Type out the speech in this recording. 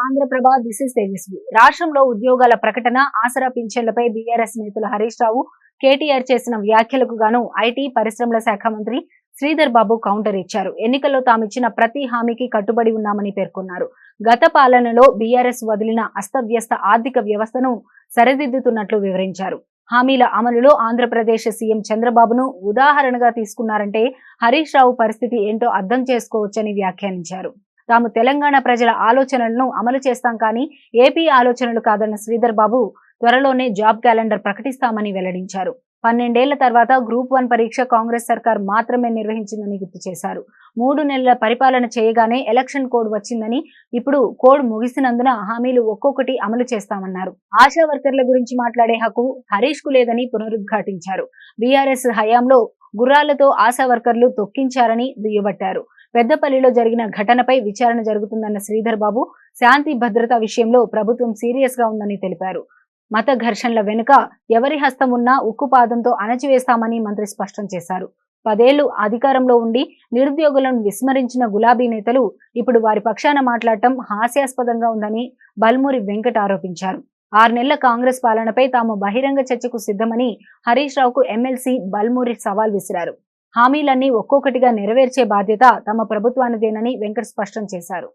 Andhraprabha this is Tejaswi. రాష్ట్రంలో ఉద్యోగాల ప్రకటన, ఆసరా పింఛన్లపై బీఆర్ఎస్ నేతలు హరీష్ రావు, కేటీఆర్ చేసిన వ్యాఖ్యలకు గాను ఐటీ పరిశ్రమల శాఖ మంత్రి శ్రీధర్ బాబు కౌంటర్ ఇచ్చారు. ఎన్నికల్లో తామిచ్చిన ప్రతి హామీకి కట్టుబడి ఉన్నామని పేర్కొన్నారు. గత పాలనలో బీఆర్ఎస్ వదిలిన అస్తవ్యస్త ఆర్థిక వ్యవస్థను సరిదిద్దుతున్నట్లు వివరించారు. హామీల అమలులో ఆంధ్రప్రదేశ్ సీఎం చంద్రబాబును ఉదాహరణగా తీసుకున్నారంటే హరీష్ రావు పరిస్థితి ఏంటో అర్థం చేసుకోవచ్చని వ్యాఖ్యానించారు. తాము తెలంగాణ ప్రజల ఆలోచనలను అమలు చేస్తాం కానీ ఏపీ ఆలోచనలు కాదన్న శ్రీధర్ బాబు త్వరలోనే జాబ్ క్యాలెండర్ ప్రకటిస్తామని వెల్లడించారు. 12 ఏళ్ల తర్వాత గ్రూప్ 1 పరీక్ష కాంగ్రెస్ సర్కార్ మాత్రమే నిర్వహించిందని గుర్తు చేశారు. 3 నెలల పరిపాలన చేయగానే ఎలక్షన్ కోడ్ వచ్చిందని, ఇప్పుడు కోడ్ ముగిసినందున హామీలు ఒక్కొక్కటి అమలు చేస్తామన్నారు. ఆశా వర్కర్ల గురించి మాట్లాడే హక్కు హరీష్ కు లేదని పునరుద్ఘాటించారు. బీఆర్ఎస్ హయాంలో గుర్రాలతో ఆశా వర్కర్లు తొక్కించారని దుయ్యబట్టారు. పెద్దపల్లిలో జరిగిన ఘటనపై విచారణ జరుగుతుందన్న శ్రీధర్ బాబు శాంతి భద్రత విషయంలో ప్రభుత్వం సీరియస్ గా ఉందని తెలిపారు. మత ఘర్షణల వెనుక ఎవరి హస్తం ఉన్నా ఉక్కుపాదంతో అణచివేస్తామని మంత్రి స్పష్టం చేశారు. 10 ఏళ్లు అధికారంలో ఉండి నిరుద్యోగులను విస్మరించిన గులాబీ నేతలు ఇప్పుడు వారి పక్షాన మాట్లాడటం హాస్యాస్పదంగా ఉందని బల్మూరి వెంకట్ ఆరోపించారు. 6 నెలల కాంగ్రెస్ పాలనపై తాము బహిరంగ చర్చకు సిద్ధమని హరీష్ రావుకు ఎమ్మెల్సీ బల్మూరి సవాల్ విసిరారు. హామీలన్నీ ఒక్కొక్కటిగా నెరవేర్చే బాధ్యత తమ ప్రభుత్వానిదేనని వెంకట్ స్పష్టం చేశారు.